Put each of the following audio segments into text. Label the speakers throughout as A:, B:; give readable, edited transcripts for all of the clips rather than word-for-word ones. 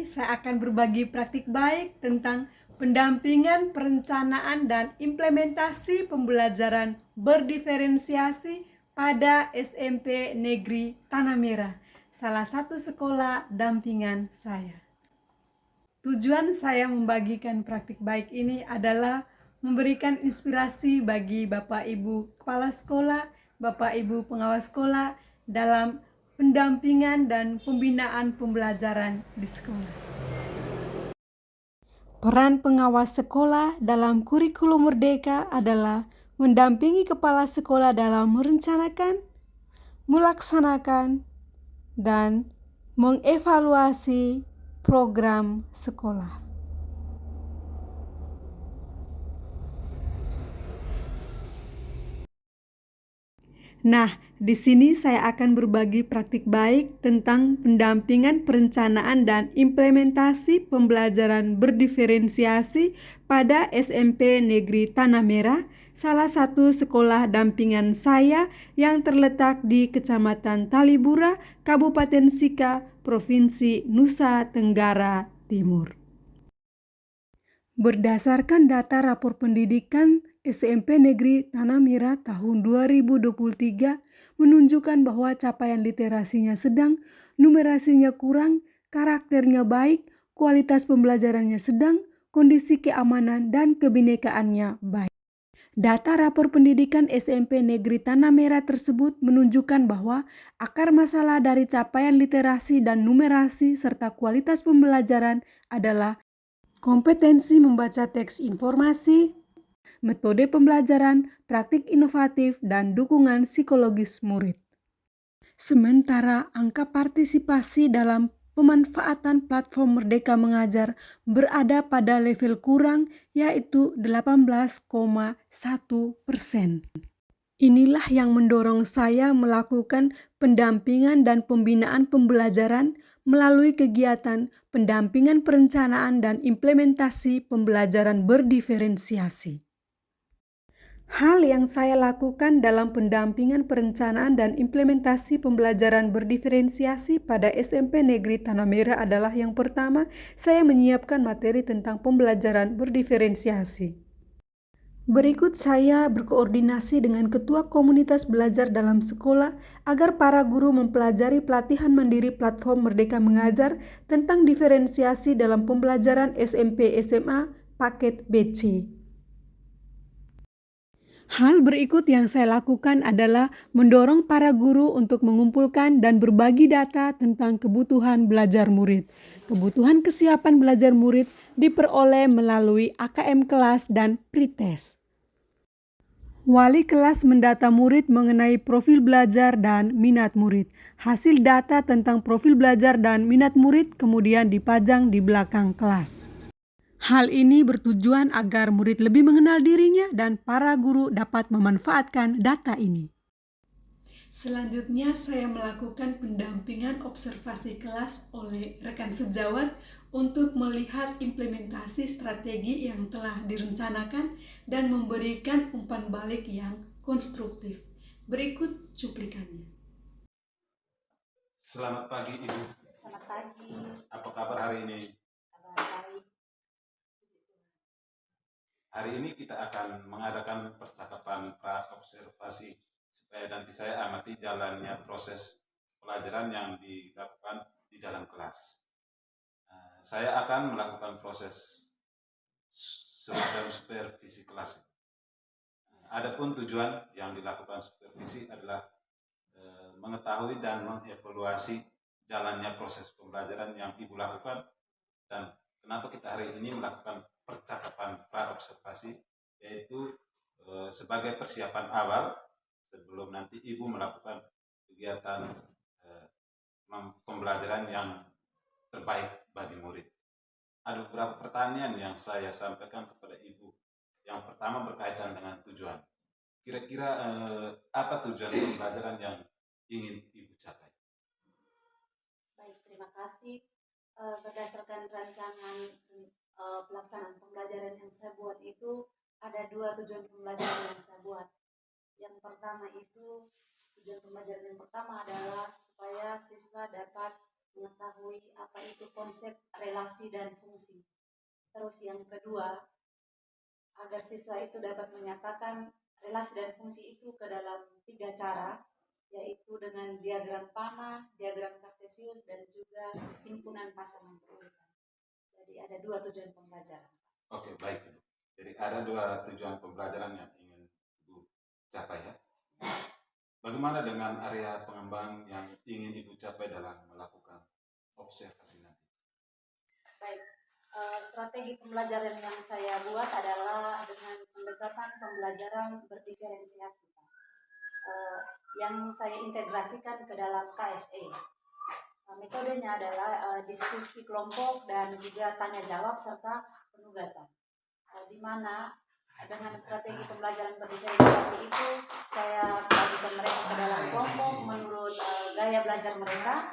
A: ini saya akan berbagi praktik baik tentang pendampingan, perencanaan, dan implementasi pembelajaran berdiferensiasi pada SMP Negeri Tanah Merah, salah satu sekolah dampingan saya. Tujuan saya membagikan praktik baik ini adalah memberikan inspirasi bagi Bapak Ibu Kepala Sekolah, Bapak Ibu Pengawas Sekolah dalam pendampingan dan pembinaan pembelajaran di sekolah. Peran pengawas sekolah dalam kurikulum Merdeka adalah mendampingi kepala sekolah dalam merencanakan, melaksanakan, dan mengevaluasi program sekolah. Nah, di sini saya akan berbagi praktik baik tentang pendampingan, perencanaan, dan implementasi pembelajaran berdiferensiasi pada SMP Negeri Tanah Merah, salah satu sekolah dampingan saya yang terletak di Kecamatan Talibura, Kabupaten Sika, Provinsi Nusa Tenggara Timur. Berdasarkan data rapor pendidikan SMP Negeri Tanah Merah tahun 2023 menunjukkan bahwa capaian literasinya sedang, numerasinya kurang, karakternya baik, kualitas pembelajarannya sedang, kondisi keamanan dan kebinekaannya baik. Data rapor pendidikan SMP Negeri Tanah Merah tersebut menunjukkan bahwa akar masalah dari capaian literasi dan numerasi serta kualitas pembelajaran adalah kompetensi membaca teks informasi, metode pembelajaran, praktik inovatif, dan dukungan psikologis murid. Sementara angka partisipasi dalam pemanfaatan platform Merdeka Mengajar berada pada level kurang, yaitu 18,1%. Inilah yang mendorong saya melakukan pendampingan dan pembinaan pembelajaran melalui kegiatan pendampingan perencanaan dan implementasi pembelajaran berdiferensiasi. Hal yang saya lakukan dalam pendampingan perencanaan dan implementasi pembelajaran berdiferensiasi pada SMP Negeri Tanah Merah adalah yang pertama, saya menyiapkan materi tentang pembelajaran berdiferensiasi. Berikut saya berkoordinasi dengan ketua komunitas belajar dalam sekolah agar para guru mempelajari pelatihan mandiri platform Merdeka Mengajar tentang diferensiasi dalam pembelajaran SMP SMA paket BC. Hal berikut yang saya lakukan adalah mendorong para guru untuk mengumpulkan dan berbagi data tentang kebutuhan belajar murid. Kebutuhan kesiapan belajar murid diperoleh melalui AKM kelas dan pretest. Wali kelas mendata murid mengenai profil belajar dan minat murid. Hasil data tentang profil belajar dan minat murid kemudian dipajang di belakang kelas. Hal ini bertujuan agar murid lebih mengenal dirinya dan para guru dapat memanfaatkan data ini. Selanjutnya saya melakukan pendampingan observasi kelas oleh rekan sejawat untuk melihat implementasi strategi yang telah direncanakan dan memberikan umpan balik yang konstruktif. Berikut cuplikannya.
B: Selamat pagi Ibu.
C: Selamat pagi.
B: Apa kabar hari ini?
C: Kabar baik.
B: Hari ini kita akan mengadakan percakapan pra-observasi supaya nanti saya amati jalannya proses pelajaran yang dilakukan di dalam kelas. Saya akan melakukan proses semacam supervisi kelas. Adapun tujuan yang dilakukan supervisi adalah mengetahui dan mengevaluasi jalannya proses pembelajaran yang Ibu lakukan dan kenapa kita hari ini melakukan percakapan pra-observasi, yaitu sebagai persiapan awal sebelum nanti Ibu melakukan kegiatan pembelajaran yang terbaik bagi murid. Ada beberapa pertanyaan yang saya sampaikan kepada Ibu. Yang pertama berkaitan dengan tujuan. Kira-kira apa tujuan pembelajaran yang ingin Ibu capai?
C: Baik, terima kasih. Berdasarkan rancangan pelaksanaan pembelajaran yang saya buat itu ada 2 tujuan pembelajaran yang saya buat. Yang pertama itu tujuan pembelajaran yang pertama adalah supaya siswa dapat mengetahui apa itu konsep relasi dan fungsi. Terus yang kedua, agar siswa itu dapat menyatakan relasi dan fungsi itu ke dalam 3 cara, yaitu dengan diagram panah, diagram kartesius, dan juga himpunan pasangan berurutan. Jadi ada 2 tujuan pembelajaran.
B: Oke, baik. Jadi ada 2 tujuan pembelajaran yang ingin Ibu capai ya. Bagaimana dengan area pengembang yang ingin Ibu capai dalam melakukan observasi nanti?
C: Baik, strategi pembelajaran yang saya buat adalah dengan pendekatan pembelajaran berdiferensiasi, yang saya integrasikan ke dalam KSE. Metodenya adalah diskusi kelompok dan juga tanya jawab serta penugasan. Di mana dengan strategi pembelajaran berdiferensiasi itu saya bagikan mereka ke dalam kelompok menurut gaya belajar mereka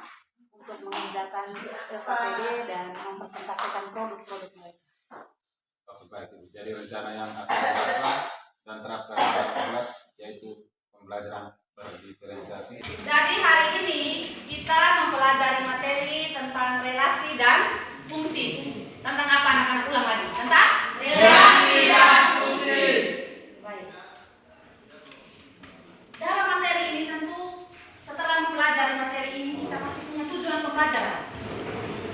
C: untuk mengerjakan LKPD dan mempresentasikan produk-produk mereka.
B: Oke, baik. Jadi rencana yang akan dilakukan dan terapkan dalam kelas yaitu pembelajaran berdiferensiasi.
D: Jadi hari ini kita mempelajari materi tentang relasi dan fungsi. Tentang apa anak-anak? Ulang lagi. Tentang relasi dan fungsi. Baik. Dalam materi ini tentu setelah mempelajari materi ini kita pasti punya tujuan pembelajaran.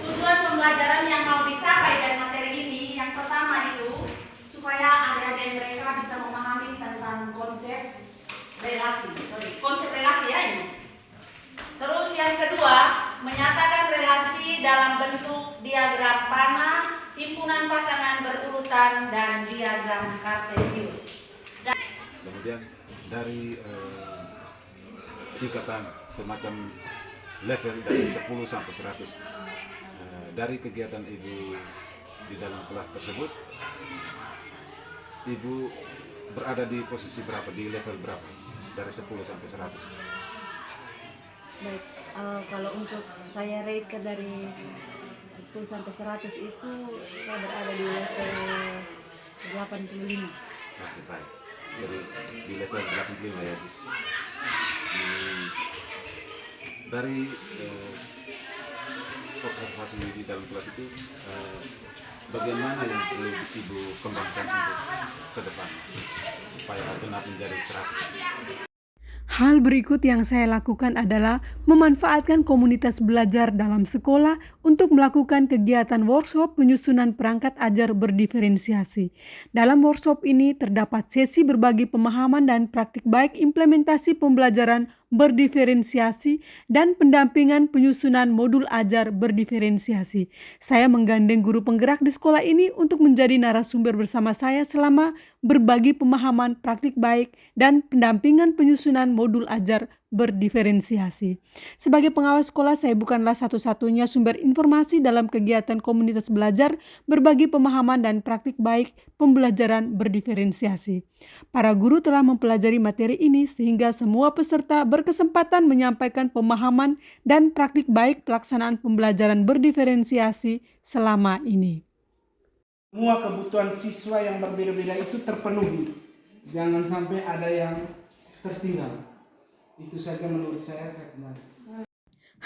D: Tujuan pembelajaran yang mau dicapai dari materi ini yang pertama itu supaya adik-adik mereka bisa memahami tentang konsep relasi. Konsep relasi ya ini. Terus yang kedua, menyatakan relasi dalam bentuk diagram panah, himpunan pasangan berurutan, dan diagram kartesius.
B: Kemudian dari tingkatan semacam level dari 10 sampai 100 dari kegiatan Ibu di dalam kelas tersebut, Ibu berada di posisi berapa, di level berapa dari 10 sampai 100?
C: Baik, kalau untuk saya rate dari 10 sampai 100 itu saya berada di level 85.
B: Oke, baik. Jadi di level 85 ya. Dari observasi di dalam kelas itu bagaimana yang perlu Ibu kembangkan untuk ke depan supaya benar menjadi 100?
A: Hal berikut yang saya lakukan adalah memanfaatkan komunitas belajar dalam sekolah untuk melakukan kegiatan workshop penyusunan perangkat ajar berdiferensiasi. Dalam workshop ini terdapat sesi berbagi pemahaman dan praktik baik implementasi pembelajaran berdiferensiasi dan pendampingan penyusunan modul ajar berdiferensiasi. Saya menggandeng guru penggerak di sekolah ini untuk menjadi narasumber bersama saya selama berbagi pemahaman praktik baik dan pendampingan penyusunan modul ajar berdiferensiasi. Sebagai pengawas sekolah, saya bukanlah satu-satunya sumber informasi dalam kegiatan komunitas belajar berbagi pemahaman dan praktik baik pembelajaran berdiferensiasi. Para guru telah mempelajari materi ini sehingga semua peserta berkesempatan menyampaikan pemahaman dan praktik baik pelaksanaan pembelajaran berdiferensiasi selama ini.
E: Semua kebutuhan siswa yang berbeda-beda itu terpenuhi. Jangan sampai ada yang tertinggal. Itu saja menurut saya kemarin.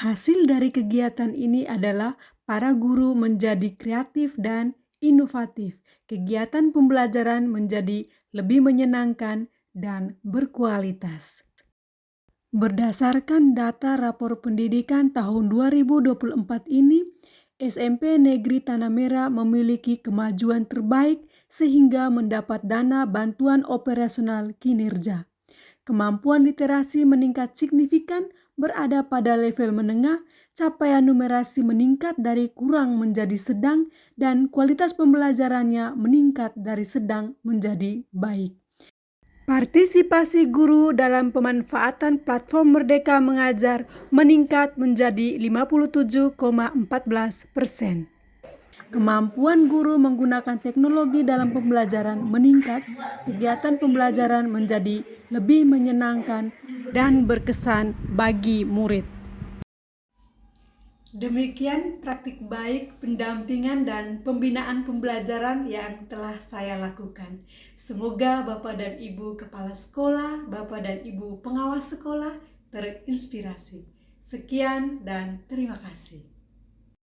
A: Hasil dari kegiatan ini adalah para guru menjadi kreatif dan inovatif. Kegiatan pembelajaran menjadi lebih menyenangkan dan berkualitas. Berdasarkan data rapor pendidikan tahun 2024 ini, SMP Negeri Tanah Merah memiliki kemajuan terbaik sehingga mendapat dana bantuan operasional kinerja. Kemampuan literasi meningkat signifikan, berada pada level menengah, capaian numerasi meningkat dari kurang menjadi sedang, dan kualitas pembelajarannya meningkat dari sedang menjadi baik. Partisipasi guru dalam pemanfaatan platform Merdeka Mengajar meningkat menjadi 57,14%. Kemampuan guru menggunakan teknologi dalam pembelajaran meningkat, kegiatan pembelajaran menjadi lebih menyenangkan dan berkesan bagi murid. Demikian praktik baik pendampingan dan pembinaan pembelajaran yang telah saya lakukan. Semoga Bapak dan Ibu Kepala Sekolah, Bapak dan Ibu Pengawas Sekolah terinspirasi. Sekian dan terima kasih.